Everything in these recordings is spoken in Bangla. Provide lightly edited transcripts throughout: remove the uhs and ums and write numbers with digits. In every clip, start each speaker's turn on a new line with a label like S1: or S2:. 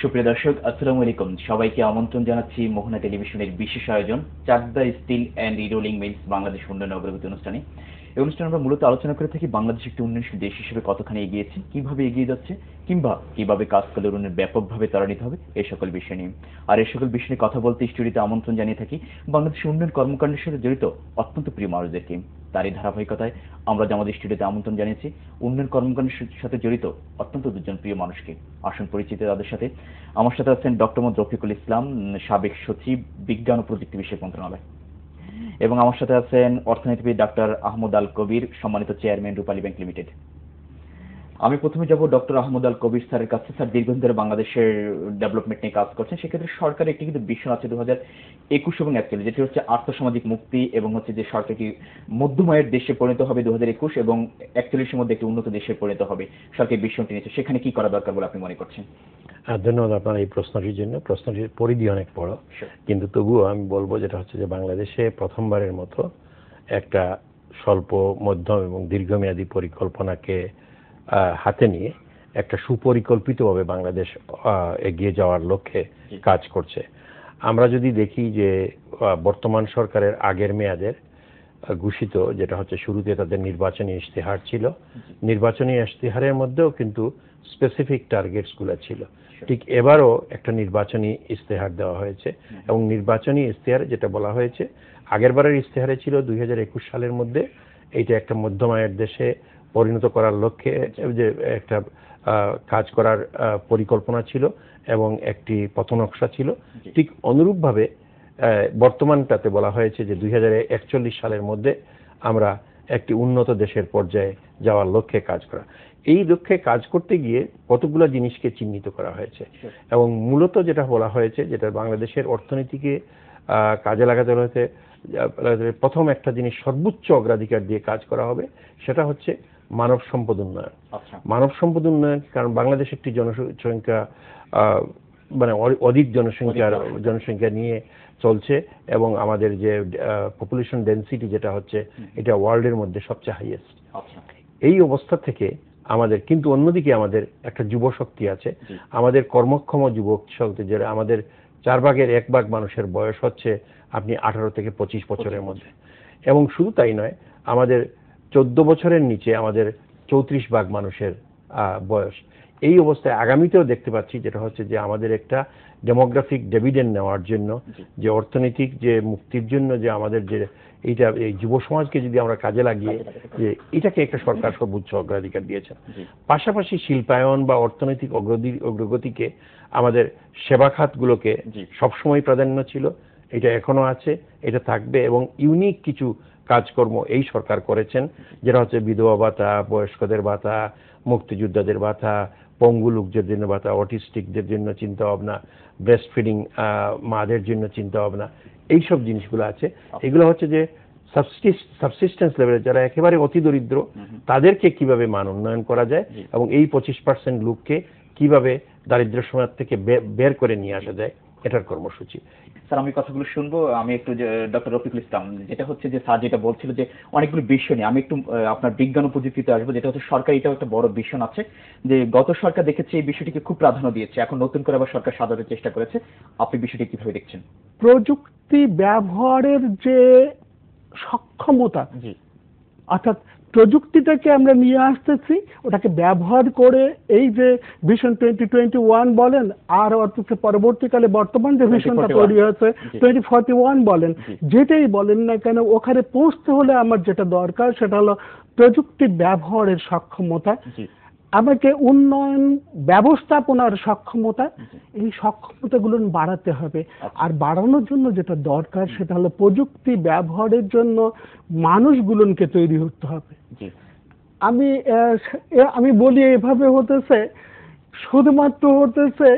S1: সুপ্রিয় দর্শক, আসসালামু আলাইকুম। সবাইকে আমন্ত্রণ জানাচ্ছি মোহনা টেলিভিশনের বিশেষ আয়োজন Chakda steel and rerolling mills Bangladesh উন্নয়ন অগ্রগতি অনুষ্ঠানে। এই অনুষ্ঠানে আমরা মূলত আলোচনা করে থাকি বাংলাদেশ একটি উন্নয়নশীল দেশ হিসেবে কতখানি এগিয়েছে, কিভাবে এগিয়ে যাচ্ছে, কিংবা কিভাবে কাজ করলে উন্নয়ন ব্যাপকভাবে ত্বরান্বিত হবে, এই সকল বিষয় নিয়ে। আর এই সকল বিষয় নিয়ে কথা বলতে স্টুডিওতে আমন্ত্রণ জানিয়ে থাকি বাংলাদেশের উন্নয়ন কর্মকাণ্ডের সাথে জড়িত অত্যন্ত প্রিয় মানুষদেরকে। তারই ধারাবাহিকতায় আমরা যে আমাদের স্টুডিওতে আমন্ত্রণ জানিয়েছি উন্নয়ন কর্মকাণ্ডের সাথে জড়িত অত্যন্ত দুজন প্রিয় মানুষকে। আসুন পরিচিত তাদের সাথে। আমার সাথে আছেন ডক্টর মোহাম্মদ রফিকুল ইসলাম, সাবেক সচিব, বিজ্ঞান ও প্রযুক্তি বিষয়ক মন্ত্রণালয়। এবং আমার সাথে আছেন অর্থনীতিবিদ ডাক্তার আহমদ আল কবির, সম্মানিত চেয়ারম্যান রূপালী ব্যাংক লিমিটেড। আমি প্রথমে যাব ডক্টর আহমদ আল কবির স্যারের কাছে। স্যার দীর্ঘদিন ধরে বাংলাদেশের ডেভেলপমেন্ট নিয়ে কাজ করছেন, সেক্ষেত্রে সরকারের একটি কিন্তু ভিশন আছে 2021 এবং 41, যেটি হচ্ছে আর্থসামাজিক মুক্তি এবং হচ্ছে যে সরকারটি মধ্যম আয়ের দেশে পরিণত হবে 2021 এবং 41-এর মধ্যে একটি উন্নত দেশে পরিণত হবে। সরকারের ভিশনটি নিয়েছে, সেখানে কি করা দরকার বলে আপনি মনে করছেন?
S2: ধন্যবাদ আপনার এই প্রশ্নটির জন্য। প্রশ্নটির পরিধি অনেক বড়, কিন্তু তবুও আমি বলবো যেটা হচ্ছে যে বাংলাদেশে প্রথমবারের মতো একটা স্বল্প, মধ্যম এবং দীর্ঘমেয়াদী পরিকল্পনাকে হাতে নিয়ে একটা সুপরিকল্পিতভাবে বাংলাদেশ এগিয়ে যাওয়ার লক্ষ্যে কাজ করছে। আমরা যদি দেখি যে বর্তমান সরকারের আগের মেয়াদের ঘোষিত যেটা হচ্ছে শুরুতে তাদের নির্বাচনী ইশতেহার ছিল, নির্বাচনী ইশতেহারের মধ্যেও কিন্তু স্পেসিফিক টার্গেটসগুলো ছিল। ঠিক এবারও একটা নির্বাচনী ইশতেহার দেওয়া হয়েছে এবং নির্বাচনী ইশতেহারে যেটা বলা হয়েছে, আগেরবারের ইশতেহারে ছিল 2021 সালের মধ্যে এইটা একটা মধ্যম আয়ের দেশে পরিণত করার লক্ষ্যে যে একটা কাজ করার পরিকল্পনা ছিল এবং একটি পথনকশা ছিল। ঠিক অনুরূপভাবে বর্তমানটাতে বলা হয়েছে যে 2041 সালের মধ্যে আমরা একটি উন্নত দেশের পর্যায়ে যাওয়ার লক্ষ্যে কাজ করা। এই লক্ষ্যে কাজ করতে গিয়ে কতগুলো জিনিসকে চিহ্নিত করা হয়েছে এবং মূলত যেটা বলা হয়েছে, যেটা বাংলাদেশের অর্থনীতিকে কাজে লাগাতে হয়েছে, প্রথম একটা জিনিস সর্বোচ্চ অগ্রাধিকার দিয়ে কাজ করা হবে, সেটা হচ্ছে মানব সম্পদ উন্নয়ন। মানব সম্পদ উন্নয়ন, কারণ বাংলাদেশ একটি জনসংখ্যা মানে অধিক জনসংখ্যা নিয়ে চলছে এবং আমাদের যে পপুলেশন ডেনসিটি যেটা হচ্ছে এটা ওয়ার্ল্ডের মধ্যে সবচেয়ে হাইয়েস্ট। এই অবস্থা থেকে আমাদের কিন্তু অন্যদিকে আমাদের একটা যুব শক্তি আছে, আমাদের কর্মক্ষম যুবক শক্তি, যেটা আমাদের 4 ভাগের 1 ভাগ মানুষের বয়স হচ্ছে আপনি 18 থেকে 25 বছরের মধ্যে, এবং শুধু তাই নয়, আমাদের 14 বছরের নিচে আমাদের 34 ভাগ মানুষের বয়স। এই অবস্থায় আগামীতেও দেখতে পাচ্ছি যেটা হচ্ছে যে আমাদের একটা ডেমোগ্রাফিক ডিভিডেন্ড নেওয়ার জন্য, যে অর্থনৈতিক যে মুক্তির জন্য, যে আমাদের যে এইটা এই যুব সমাজকে যদি আমরা কাজে লাগিয়ে যে এটাকে একটা সরকার সর্বোচ্চ অগ্রাধিকার দিয়েছে। পাশাপাশি শিল্পায়ন বা অর্থনৈতিক অগ্রগতিকে, আমাদের সেবা খাতগুলোকে সবসময় প্রাধান্য ছিল, এটা এখনো আছে, এটা থাকবে, এবং ইউনিক কিছু কাজকর্ম এই সরকার করেছেন, যেটা হচ্ছে বিধবা ভাতা, বয়স্কদের ভাতা, মুক্তিযোদ্ধাদের ভাতা, পঙ্গু লোকদের জন্য ভাতা, অটিস্টিকদের জন্য চিন্তা ভাবনা, ব্রেস্ট ফিডিং মাদের জন্য চিন্তা ভাবনা, এইসব জিনিসগুলো আছে। এগুলো হচ্ছে যে সাবসিস্টেন্স লেভেলে যারা একেবারে অতি দরিদ্র তাদেরকে কিভাবে মান উন্নয়ন করা যায় এবং এই 25% লোককে কিভাবে দারিদ্র সীমা থেকে বের করে নিয়ে আসা যায়, এটার কর্মসূচি।
S1: স্যার আমি কথাগুলো শুনবো। আমি একটু ডক্টর রফিকুল ইসলাম, যেটা হচ্ছে যে স্যার যেটা বলছিল যে অনেকগুলো বিষয় নিয়ে আমি একটু আপনার বিজ্ঞান ও প্রযুক্তিতে আসবো, যেটা হচ্ছে সরকার এটাও একটা বড় ভিশন আছে, যে গত সরকার দেখেছে এই বিষয়টিকে খুব প্রাধান্য দিয়েছে, এখন নতুন করে আবার সরকার সাজানোর চেষ্টা করেছে। আপনি বিষয়টি কিভাবে দেখছেন?
S3: প্রযুক্তি ব্যবহারের যে সক্ষমতা, অর্থাৎ প্রযুক্তিটাকে আমরা নিয়ে আসতেছি, ওটাকে ব্যবহার করে এই যে ভিশন 2021 বলেন, আর অর্থাৎ পরবর্তীকালে বর্তমান যে ভিশনটা তৈরি হয়েছে 2041 বলেন, যেটাই বলেন না কেন, ওখানে পৌঁছতে হলে আমার যেটা দরকার সেটা হলো প্রযুক্তি ব্যবহারের সক্ষমতা, আমাকে উন্নয়ন ব্যবস্থাপনার সক্ষমতা, এই সক্ষমতাগুলো বাড়াতে হবে। আর বাড়ানোর জন্য যেটা দরকার সেটা হলো প্রযুক্তি ব্যবহারের জন্য মানুষগুলোকে তৈরি হতে হবে। আমি বলি এভাবে হতেছে, শুধুমাত্র হতেছে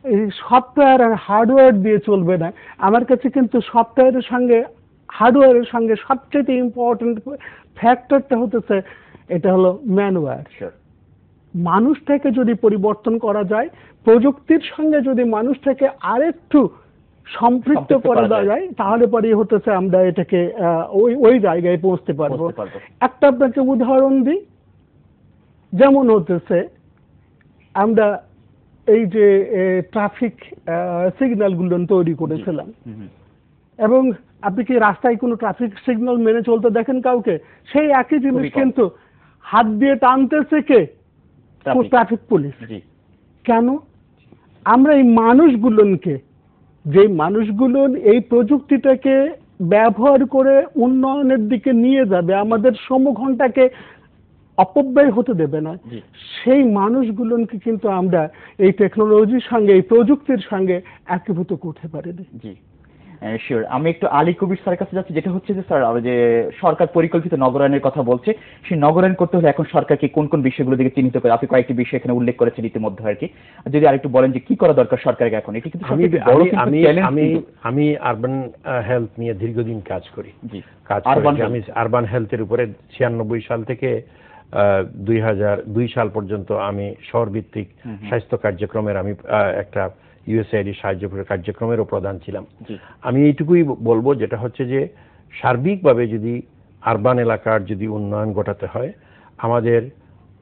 S3: এই সফটওয়্যার আর হার্ডওয়্যার দিয়ে চলবে না। আমার কাছে কিন্তু সফটওয়্যারের সঙ্গে হার্ডওয়্যারের সঙ্গে সবচেয়ে ইম্পর্টেন্ট ফ্যাক্টরটা হতেছে এটা হলো ম্যানওয়্যার। মানুষটাকে যদি পরিবর্তন করা যায়, প্রযুক্তির সঙ্গে যদি মানুষটাকে আরেকটু সম্পৃক্ত করা যায়, তাহলে পরে হতেছে আমরা এটাকে ওই জায়গায় পৌঁছতে পারবো। একটা আপনাকে উদাহরণ দিই, যেমন হতেছে আমরা এই যে ট্রাফিক সিগন্যালগুলো তৈরি করেছিলাম। এবং আপনি কি রাস্তায় কোনো ট্রাফিক সিগন্যাল মেনে চলতে দেখেন কাউকে? সেই একই জিনিস কিন্তু হাত দিয়ে টানতেছে কে? Traffic police. কেন? আমরা এই মানুষগুলোকে, যে মানুষগুলো এই প্রযুক্তিটাকে ব্যবহার করে উন্নয়নের দিকে নিয়ে যাবে, আমাদের সমঘন্টাকে অপব্যয় হতে দেবে না, সেই মানুষগুলোকে কিন্তু আমরা এই টেকনোলজির সঙ্গে, এই প্রযুক্তির সঙ্গে একীভূত করতে পারিনি।
S1: জি শিওর। আমি একটু আলী কবির স্যারের কাছে যাচ্ছি, যেটা হচ্ছে যে স্যার যে সরকার পরিকল্পিত নগরায়নের কথা বলছে, সেই নগরায়ন করতে হলে এখন সরকারকে কোন কোন বিষয়গুলো দিকে চিহ্নিত করে? আপনি কয়েকটি বিষয় এখানে উল্লেখ করেছেন ইতিমধ্যে আর কি, যদি আরেকটু বলেন যে কি করা দরকার সরকারকে এখন। এটি কিন্তু
S2: আমি আরবান হেলথ নিয়ে দীর্ঘদিন কাজ করি। আমি আরবান হেলথের উপরে 96 সাল থেকে 2002 সাল পর্যন্ত আমি শহর ভিত্তিক স্বাস্থ্য কার্যক্রমের আমি একটা ইউএসআইডি সাহায্য কার্যক্রমেরও প্রধান ছিলাম। আমি এইটুকুই বলবো, যেটা হচ্ছে যে সার্বিকভাবে যদি আরবান এলাকার যদি উন্নয়ন ঘটাতে হয়, আমাদের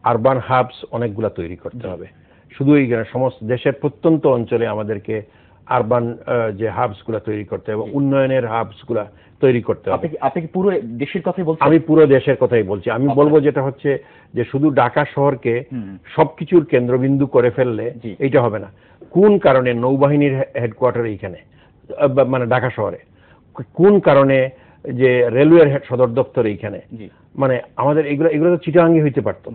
S2: আরবান হাবস অনেকগুলা তৈরি করতে হবে। শুধু এই সমস্ত দেশের প্রত্যন্ত অঞ্চলে আমাদেরকে আরবান যে হাবসগুলা তৈরি করতে হবে, উন্নয়নের হাবসগুলা তৈরি করতে হবে।
S1: আপনি কি পুরো দেশের কথাই বলছেন?
S2: আমি পুরো দেশের কথাই বলছি। আমি বলবো যেটা হচ্ছে যে শুধু ঢাকা শহরকে সবকিছুর কেন্দ্রবিন্দু করে ফেললে এইটা হবে না। কোন কারণে নৌবাহিনীর হেডকোয়ার্টার এইখানে, মানে ঢাকা শহরে, কোন কারণে যে রেলওয়ের সদর দপ্তর এইখানে, মানে আমাদের এগুলো তো চিটাগাঙ্গে হইতে পারতো।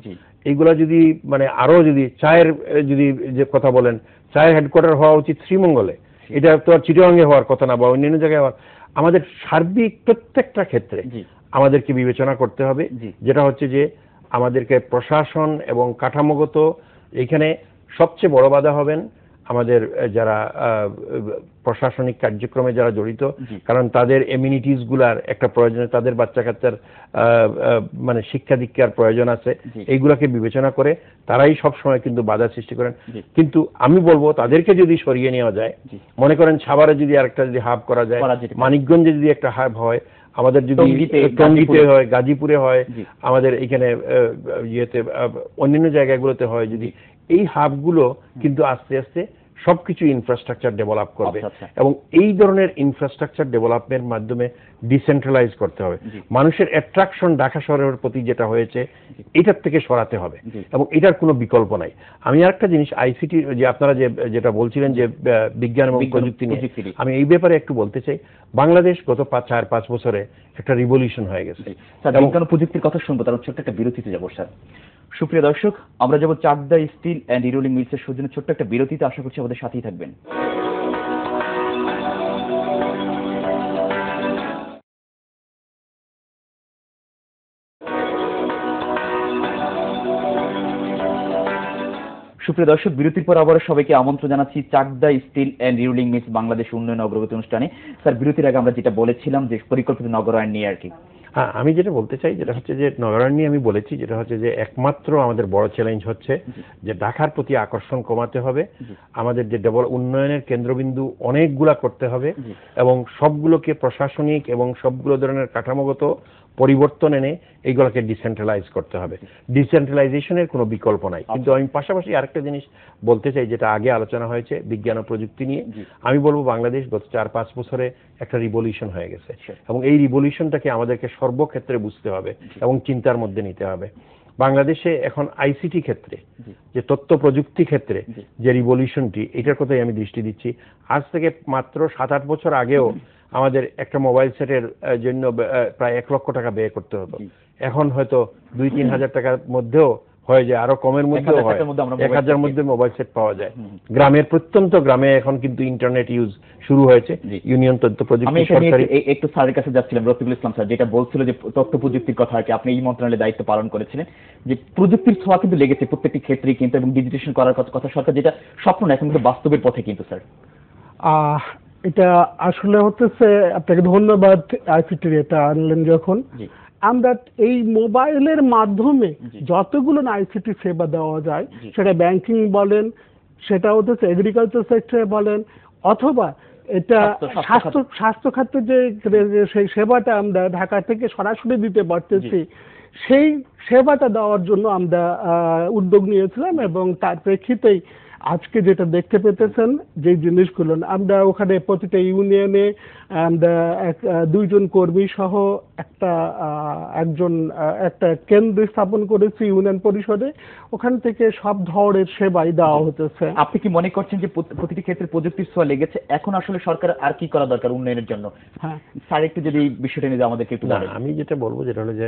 S2: এইগুলা যদি মানে আরো যদি চায়ের যদি যে কথা বলেন, চায়ের হেডকোয়ার্টার হওয়া উচিত শ্রীমঙ্গলে, এটা তো আর চিটাগাঙ্গে হওয়ার কথা না, বা অন্যান্য জায়গায় হওয়ার। আমাদের সার্বিক প্রত্যেকটা ক্ষেত্রে আমাদেরকে বিবেচনা করতে হবে, যেটা হচ্ছে যে আমাদেরকে প্রশাসন এবং কাঠামোগত এখানে সবচেয়ে বড় বাধা হবেন আমাদের যারা প্রশাসনিক কার্যক্রমে যারা জড়িত, কারণ তাদের এমিনিটিস গুলার একটা প্রয়োজন, তাদের বাচ্চা কাচ্চার মানে শিক্ষা দীক্ষার প্রয়োজন আছে, এইগুলাকে বিবেচনা করে তারাই সব সময় কিন্তু বাধা সৃষ্টি করেন। কিন্তু আমি বলবো তাদেরকে যদি সরিয়ে নেওয়া যায়, মনে করেন সাভারে যদি আরেকটা যদি হাব করা যায়, মানিকগঞ্জে যদি একটা হাব হয়, আমাদের যদি টঙ্গীতে হয়, গাজীপুরে হয়, আমাদের এখানে ইয়েতে অন্যান্য জায়গাগুলোতে হয়, যদি এই হাবগুলো কিন্তু আস্তে আস্তে সবকিছু ইনফ্রাস্ট্রাকচার ডেভেলপ করবে। এবং এই ধরনের ইনফ্রাস্ট্রাকচার ডেভেলপমেন্টের মাধ্যমে ডিসেন্ট্রালাইজ করতে হবে। মানুষের অ্যাট্রাকশন ঢাকা শহরের প্রতি যেটা হয়েছে, এটার থেকে সরাতে হবে এবং এটার কোনো বিকল্প নাই। আমি আরেকটা জিনিস আইসিটি যে আপনারা যেটা বলছিলেন যে বিজ্ঞান এবং প্রযুক্তি নিয়ে, আমি এই ব্যাপারে একটু বলতে চাই। বাংলাদেশ গত 4-5 বছরে একটা রিভলিউশন হয়ে গেছে।
S1: বিজ্ঞান ও প্রযুক্তির কথা শুনবো, তার ছোট্ট একটা বিরতিতে যাবো স্যার। সুপ্রিয় দর্শক, আমরা যাব চাকদা স্টিল অ্যান্ড রিরোলিং মিলসের সৌজন্যে ছোট্ট একটা বিরতিতে। আশা করছি আমাদের সাথেই থাকবেন। সুপ্রিয় দর্শক, বিরতির পর আবারও সবাইকে আমন্ত্রণ জানাচ্ছি Chakda steel and rerolling mills Bangladesh উন্নয়ন অগ্রগতি অনুষ্ঠানে। স্যার, বিরতির আগে আমরা যেটা বলেছিলাম যে পরিকল্পিত নগরায়ন নিয়ে আর কি।
S2: হ্যাঁ, আমি যেটা বলতে চাই যেটা হচ্ছে যে নগরায়ন নিয়ে আমি বলেছি, যেটা হচ্ছে যে একমাত্র আমাদের বড় চ্যালেঞ্জ হচ্ছে যে ঢাকার প্রতি আকর্ষণ কমাতে হবে। আমাদের যে উন্নয়নের কেন্দ্রবিন্দু অনেকগুলা করতে হবে এবং সবগুলোকে প্রশাসনিক এবং সবগুলো ধরনের কাঠামোগত পরিবর্তন এনে এইগুলোকে ডিসেন্ট্রালাইজ করতে হবে। ডিসেন্ট্রালাইজেশনের কোনো বিকল্প নাই। কিন্তু আমি পাশাপাশি আরেকটা জিনিস বলতে চাই, যেটা আগে আলোচনা হয়েছে বিজ্ঞান ও প্রযুক্তি নিয়ে। আমি বলবো বাংলাদেশ গত 4-5 বছরে একটা রিভলিউশন হয়ে গেছে এবং এই রিভলিউশনটাকে আমাদেরকে সর্বক্ষেত্রে বুঝতে হবে এবং চিন্তার মধ্যে নিতে হবে। বাংলাদেশে এখন আইসিটি ক্ষেত্রে, যে তথ্য প্রযুক্তি ক্ষেত্রে যে রিভলিউশনটি, এটার কথাই আমি দৃষ্টি দিচ্ছি। আজ থেকে মাত্র 7-8 বছর আগেও আমাদের একটা মোবাইল সেটের জন্য প্রায় 1 লক্ষ টাকা ব্যয় করতে হতো। এখন হয়তো 2-3 হাজার টাকার মধ্যেও হয়ে যায়, আরো কমের মধ্যেও হয়, 1000 মধ্যে মোবাইল সেট পাওয়া যায়। গ্রামের প্রত্যন্ত গ্রামে এখন কিন্তু ইন্টারনেট ইউজ শুরু হয়েছে। ইউনিয়ন তথ্য প্রযুক্তি সরকারি
S1: একটু স্যারের কাছে যাচ্ছিলাম, রফিকুল ইসলাম স্যার যেটা বলছিল যে তথ্য প্রযুক্তির কথা আর কি, আপনি এই মন্ত্রণালয়ের দায়িত্ব পালন করেছিলেন, যে প্রযুক্তির ছোঁয়া কিন্তু লেগেছে প্রত্যেকটি ক্ষেত্রেই কিন্তু, এবং ডিজিটাইজেশন করার কথা সরকার যেটা স্বপ্ন না, এখন কিন্তু বাস্তবের পথে কিন্তু স্যার।
S3: এটা আসলে হচ্ছে, আপনাকে ধন্যবাদ আইসিটির এটা আনলেন যখন। আমরা এই মোবাইলের মাধ্যমে যতগুলো আইসিটি সেবা দেওয়া যায়, সেটা ব্যাংকিং বলেন, সেটা হচ্ছে এগ্রিকালচার সেক্টরে বলেন, অথবা এটা স্বাস্থ্য খাতে যে সেই সেবাটা আমরা ঢাকা থেকে সরাসরি দিতে পারতেছি, সেই সেবাটা দেওয়ার জন্য আমরা উদ্যোগ নিয়েছিলাম এবং তার প্রেক্ষিতেই আজকে যেটা দেখতে পেতেছেন যে জিনিসগুলো, আমরা ওখানে প্রতিটা ইউনিয়নে আমরা দুইজন কর্মী সহ একটা কেন্দ্র স্থাপন করেছি ইউনিয়ন পরিষদে। ওখান থেকে সব ধরনের সেবাই দেওয়া হতেছে।
S1: আপনি কি মনে করছেন যে প্রতিটি ক্ষেত্রে প্রযুক্তির ছোঁয়া লেগেছে, এখন আসলে সরকার আর কি করা দরকার উন্নয়নের জন্য?
S3: হ্যাঁ
S1: স্যার একটু যদি এই বিষয়টা নিয়ে আমাদেরকে একটু বলেন।
S2: আমি যেটা বলবো যেটা হলো যে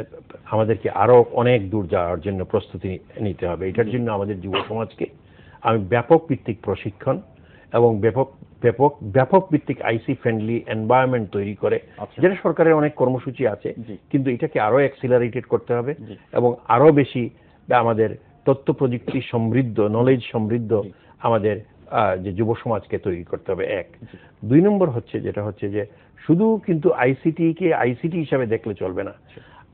S2: আমাদেরকে আরো অনেক দূর যাওয়ার জন্য প্রস্তুতি নিতে হবে। এটার জন্য আমাদের যুব সমাজকে আমি ব্যাপক ভিত্তিক প্রশিক্ষণ এবং ব্যাপক ভিত্তিক আইসি ফ্রেন্ডলি এনভায়রনমেন্ট তৈরি করে, যেটা সরকারের অনেক কর্মসূচি আছে, কিন্তু এটাকে আরো অ্যাক্সিলারেটেড করতে হবে এবং আরো বেশি আমাদের তথ্য প্রযুক্তি সমৃদ্ধ, নলেজ সমৃদ্ধ আমাদের যে যুব সমাজকে তৈরি করতে হবে। এক। 2 নম্বর হচ্ছে যেটা হচ্ছে যে শুধু কিন্তু আইসিটিকে আইসিটি হিসাবে দেখলে চলবে না।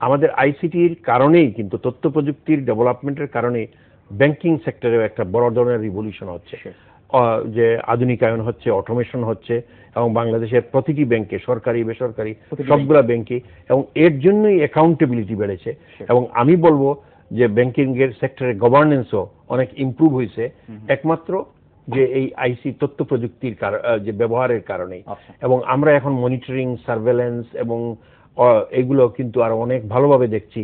S2: আমাদের আইসিটির কারণেই কিন্তু তথ্য প্রযুক্তির ডেভেলপমেন্টের কারণে ব্যাংকিং সেক্টরেও একটা বড় ধরনের রিভলিউশন হচ্ছে, যে আধুনিকায়ন হচ্ছে, অটোমেশন হচ্ছে এবং বাংলাদেশের প্রতিটি ব্যাংকে, সরকারি বেসরকারি সবগুলা ব্যাংকে, এবং এর জন্যই অ্যাকাউন্টেবিলিটি বেড়েছে। এবং আমি বলবো যে ব্যাংকিং এর সেক্টরের গভর্নেন্সও অনেক ইমপ্রুভ হয়েছে একমাত্র যে এই আইসি তথ্য প্রযুক্তির যে ব্যবহারের কারণে। এবং আমরা এখন মনিটরিং, সার্ভেলেন্স এবং এগুলো কিন্তু আরো অনেক ভালোভাবে দেখছি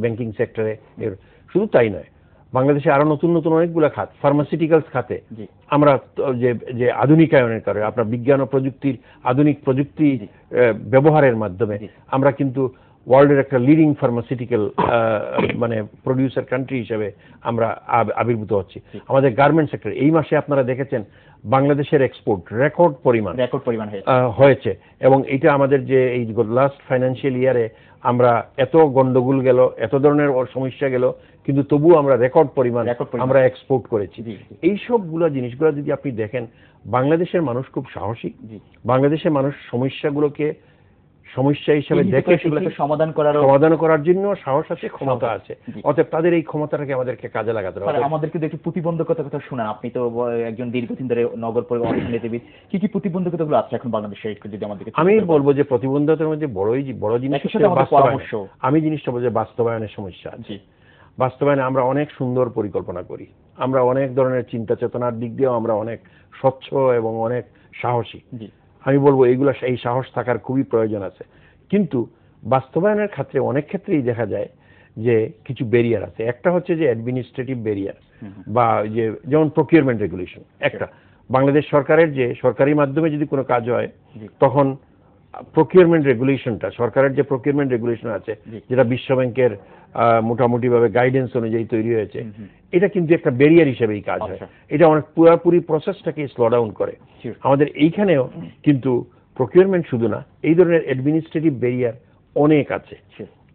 S2: ব্যাংকিং সেক্টরে। শুধু তাই নয়, বাংলাদেশে আরো নতুন নতুন অনেকগুলো খাত, ফার্মাসিউটিক্যালস খাতে আমরা যে আধুনিকায়নের কারণে, আপনার বিজ্ঞান ও প্রযুক্তির আধুনিক প্রযুক্তি ব্যবহারের মাধ্যমে আমরা কিন্তু ওয়ার্ল্ডের একটা লিডিং ফার্মাসিউটিক্যাল মানে প্রডিউসার কান্ট্রি হিসেবে আমরা আবির্ভূত হচ্ছি। আমাদের গার্মেন্ট সেক্টর, এই মাসে আপনারা দেখেছেন বাংলাদেশের এক্সপোর্ট রেকর্ড পরিমাণ হয়েছে। এবং এটা আমাদের যে এই লাস্ট ফাইন্যান্সিয়াল ইয়ারে আমরা এত গন্ডগোল গেল, এত ধরনের সমস্যা গেল, কিন্তু তবুও আমরা রেকর্ড পরিমাণ আমরা এক্সপোর্ট করেছি। এই সবগুলো জিনিসগুলো যদি আপনি দেখেন, বাংলাদেশের মানুষ খুব সাহসী। বাংলাদেশের মানুষ সমস্যাগুলোকে সমস্যা হিসেবে দেখে সেগুলোকে সমাধান করার জন্য সাহস আছে, ক্ষমতা আছে। অতএব তাদের এই ক্ষমতাটাকে আমাদেরকে কাজে লাগাতে হবে।
S1: আমাদেরকে একটু প্রতিবন্ধকতার কথা শোনান। আপনি তো একজন দীর্ঘদিন ধরে নগর পরিবহন অর্থনীতিবিদ, কি কি আছে এখন বাংলাদেশে একটু যদি আমাদেরকে?
S2: আমি বলবো যে প্রতিবন্ধকতার মধ্যে বড় জিনিস আমি জিনিসটা বলবো যে বাস্তবায়নের সমস্যা আছে। বাস্তবায়নে আমরা অনেক সুন্দর পরিকল্পনা করি, আমরা অনেক ধরনের চিন্তা চেতনার দিক দিয়েও আমরা অনেক স্বচ্ছ এবং অনেক সাহসী। আমি বলবো এই সাহস থাকার খুবই প্রয়োজন আছে। কিন্তু বাস্তবায়নের ক্ষেত্রে অনেক ক্ষেত্রেই দেখা যায় যে কিছু ব্যারিয়ার আছে। একটা হচ্ছে যে অ্যাডমিনিস্ট্রেটিভ ব্যারিয়ার, বা যেমন প্রকিউরমেন্ট রেগুলেশন। একটা বাংলাদেশ সরকারের যে সরকারি মাধ্যমে যদি কোনো কাজ হয়, তখন প্রকিউরমেন্ট রেগুলেশনটা, সরকারের যে প্রকিউরমেন্ট রেগুলেশন আছে, যেটা বিশ্ব ব্যাংকের মোটামুটি ভাবে গাইডেন্স অনুযায়ী তৈরি হয়েছে, এটা কিন্তু একটা ব্যারিয়ার হিসেবেই কাজ হয়। এটা অনেক পুরোপুরি প্রসেসটাকে স্লো ডাউন করে। আমাদের এইখানেও কিন্তু প্রকিউরমেন্ট শুধু না, এই ধরনের অ্যাডমিনিস্ট্রেটিভ ব্যারিয়ার অনেক আছে,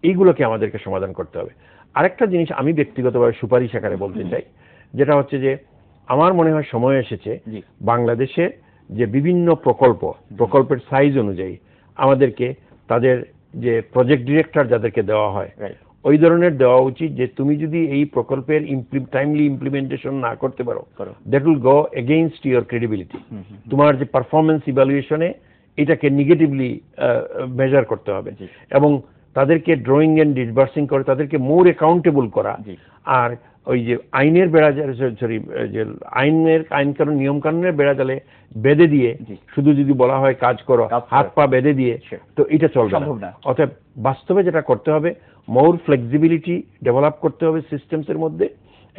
S2: এইগুলোকে আমাদেরকে সমাধান করতে হবে। আরেকটা জিনিস আমি ব্যক্তিগতভাবে সুপারিশ আকারে বলতে চাই, যেটা হচ্ছে যে আমার মনে হয় সময় এসেছে বাংলাদেশে যে বিভিন্ন প্রকল্পের সাইজ অনুযায়ী আমাদেরকে তাদের যে প্রজেক্ট ডিরেক্টর যাদেরকে দেওয়া হয়, ওই ধরনের দেওয়া উচিত যে তুমি যদি এই প্রকল্পের টাইমলি ইমপ্লিমেন্টেশন না করতে পারো, that will go against your credibility. তোমার যে পারফরমেন্স ইভ্যালুয়েশনে এটাকে নেগেটিভলি মেজার করতে হবে, এবং তাদেরকে ড্রয়িং এন্ড ডিসবার্সিং করে তাদেরকে মোর অ্যাকাউন্টেবল করা। আর ওই যে আইনের আইন কানুন নিয়ম কানুনের বেড়াজালে বেঁধে দিয়ে শুধু যদি বলা হয় কাজ করো, হাত পা বেঁধে দিয়ে, তো এটা চলবে না। অতএব বাস্তবে যেটা করতে হবে, মোর ফ্লেক্সিবিলিটি ডেভেলপ করতে হবে সিস্টেমস এর মধ্যে,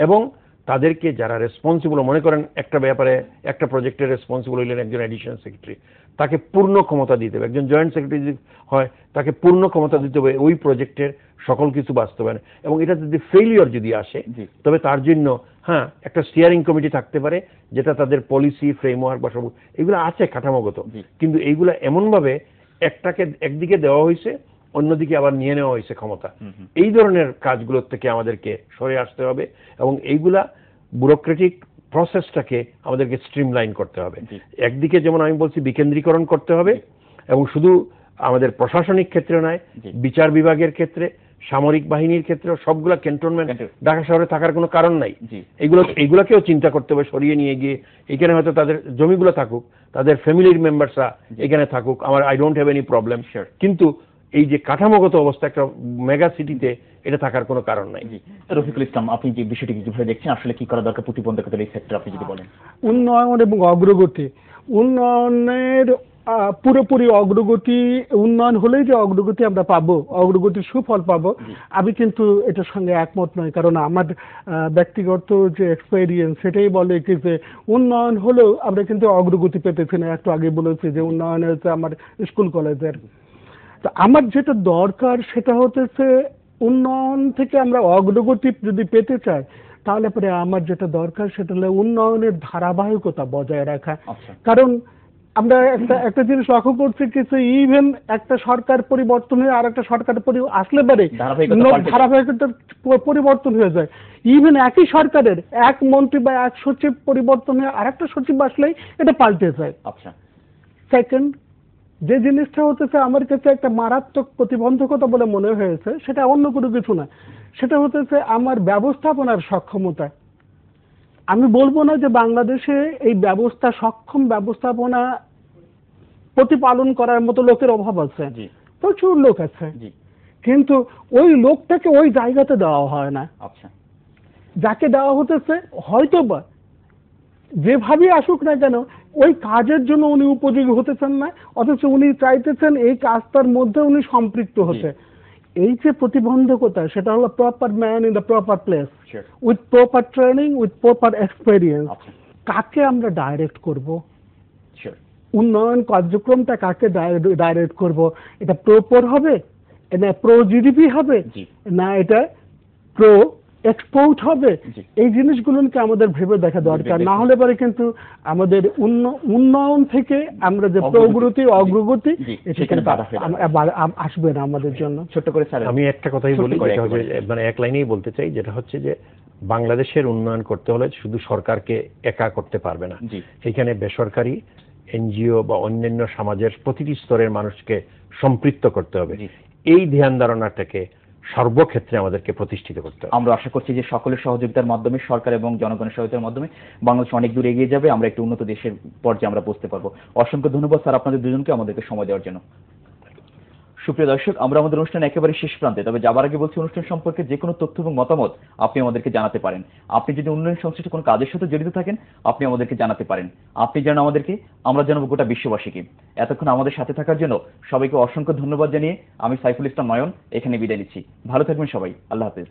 S2: এবং তাদেরকে যারা রেসপন্সিবল, মনে করেন একটা ব্যাপারে একটা প্রজেক্টের রেসপন্সিবল হইলেন একজন অ্যাডিশনাল সেক্রেটারি, তাকে পূর্ণ ক্ষমতা দিতে হবে। একজন জয়েন্ট সেক্রেটারি যদি হয়, তাকে পূর্ণ ক্ষমতা দিতে হবে ওই প্রজেক্টের সকল কিছু বাস্তবায়ন। এবং এটা যদি ফেইলিওর যদি আসে, তবে তার জন্য একটা স্টিয়ারিং কমিটি থাকতে পারে, যেটা তাদের পলিসি ফ্রেমওয়ার্ক বা সব এগুলো আছে কাঠামোগত, কিন্তু এইগুলা এমনভাবে একদিকে দেওয়া হয়েছে, অন্যদিকে আবার নিয়ে নেওয়া হয়েছে ক্ষমতা। এই ধরনের কাজগুলোর থেকে আমাদেরকে সরে আসতে হবে, এবং এইগুলা ব্যুরোক্রেটিক প্রসেসটাকে আমাদেরকে স্ট্রিমলাইন করতে হবে। একদিকে যেমন আমি বলছি বিকেন্দ্রীকরণ করতে হবে, এবং শুধু আমাদের প্রশাসনিক ক্ষেত্রে নয়, বিচার বিভাগের ক্ষেত্রে, সামরিক বাহিনীর ক্ষেত্রে, সবগুলা ক্যান্টনমেন্ট ঢাকা শহরে থাকার কোনো কারণ নাই। এইগুলাকেও চিন্তা করতে হবে, সরিয়ে নিয়ে গিয়ে এখানে হয়তো তাদের জমিগুলো থাকুক, তাদের ফ্যামিলির মেম্বারসরা এখানে থাকুক, আমার I don't have any problem. কিন্তু এই যে কাঠামোগত অবস্থা একটা মেগা সিটিতে, এটা থাকার কোনো কারণ নাই।
S1: জি, রফিকুল ইসলাম, আপনি যে বিষয়টিকে কিভাবে দেখছেন, আসলে কি করা দরকার প্রতিবন্ধকতার এই সেক্টর, আপনি যদি বলেন।
S3: উন্নয়ন এবং অগ্রগতি, উন্নয়নের পুরোপুরি অগ্রগতি, উন্নয়ন হলেই যে অগ্রগতি আমরা পাবো, অগ্রগতির সুফল পাবো, আমি কিন্তু এটার সঙ্গে একমত নই। কারণ আমার ব্যক্তিগত যে এক্সপেরিয়েন্স সেটাই বলে কি যে উন্নয়ন হলেও আমরা কিন্তু অগ্রগতি পেতেছি না। একটু আগে বলেছি যে উন্নয়ন হচ্ছে আমার স্কুল কলেজের। তো আমার যেটা দরকার সেটা হতেছে উন্নয়ন থেকে আমরা অগ্রগতি যদি পেতে চাই, তাহলে পরে আমার যেটা দরকার সেটা হলো উন্নয়নের ধারাবাহিকতা বজায় রাখা। কারণ আমরা একটা জিনিস লক্ষ্য করছি কিছু, ইভেন একটা সরকার পরিবর্তন হয়ে আর একটা সরকার আসলে পারে ধারাবাহিকতার পরিবর্তন হয়ে যায়। ইভেন একই সরকারের এক মন্ত্রী বা এক সচিব পরিবর্তন হয়ে আর একটা সচিব আসলেই এটা পাল্টে যায়। সেকেন্ড, যে জিনিসটা হতেছে আমার কাছে একটা মারাত্মক প্রতিবন্ধকতা বলে মনে হয়েছে, সেটা অন্য কোনো কিছু না, সেটা হতেছে আমার ব্যবস্থাপনার সক্ষমতা। আমি বলবো না যে বাংলাদেশে এই সক্ষম ব্যবস্থাপনা প্রতিপালন করার মতো লোকের অভাব আছে, প্রচুর লোক আছে, কিন্তু ওই লোকটাকে ওই জায়গাতে দেওয়া হয় না। যাকে দেওয়া হতেছে হয়তো বা যেভাবে আসুক না কেন ওই কাজের জন্য উনি উপযোগী হতেছেন না, অথচ উনি চাইতেছেন এই কাজটার মধ্যে উনি সম্পৃক্ত হতে। এই যে প্রতিবন্ধকতা, সেটা হলো proper man in the proper place, with proper training, with proper experience. কাকে আমরা ডাইরেক্ট করব? উন্নয়ন কার্যক্রমটা কাকে ডাইরেক্ট করব? এটা প্রো হবে, না প্রো জিডিপি হবে, না এটা প্রো এক্সপোর্ট হবে? এই জিনিসগুলোকে আমাদের ভেবে দেখা দরকার। না হলে পরে কিন্তু আমাদের উন্নয়ন থেকে আমরা যে প্রগতি অগ্রগতি আসবে না আমাদের জন্য।
S1: ছোট্ট করে স্যার
S2: আমি একটা কথাই বলি, মানে এক লাইনেই বলতে চাই, যেটা হচ্ছে যে বাংলাদেশের উন্নয়ন করতে হলে শুধু সরকারকে একা করতে পারবে না, এখানে বেসরকারি এনজিও বা অন্যান্য সমাজের প্রতিটি স্তরের মানুষকে সম্পৃক্ত করতে হবে। এই ধ্যান ধারণাটাকে সর্বক্ষেত্রে আমাদেরকে প্রতিষ্ঠিত করতে হবে।
S1: আমরা আশা করছি যে সকলের সহযোগিতার মাধ্যমে, সরকার এবং জনগণের সহযোগিতার মাধ্যমে বাংলাদেশ অনেক দূর এগিয়ে যাবে, আমরা একটি উন্নত দেশের পর্যায়ে আমরা পৌঁছতে পারবো। অসংখ্য ধন্যবাদ স্যার আপনাদের দুজনকে আমাদেরকে সময় দেওয়ার জন্য। সুপ্রিয় দর্শক, আমরা আমাদের অনুষ্ঠান একেবারে শেষ প্রান্তে, তবে যাবার আগে বলছি অনুষ্ঠান সম্পর্কে যে কোনো তথ্য এবং মতামত আপনি আমাদেরকে জানাতে পারেন। আপনি যদি উন্নয়ন সংশ্লিষ্ট কোনো কাজের সাথে জড়িত থাকেন, আপনি আমাদেরকে জানাতে পারেন। আপনি জানান আমাদেরকে, আমরা জানাবো গোটা বিশ্ববাসীকে। এতক্ষণ আমাদের সাথে থাকার জন্য সবাইকে অসংখ্য ধন্যবাদ জানিয়ে আমি সাইফুল ইসলাম নয়ন এখানে বিদায় নিচ্ছি। ভালো থাকবেন সবাই, আল্লাহ হাফেজ।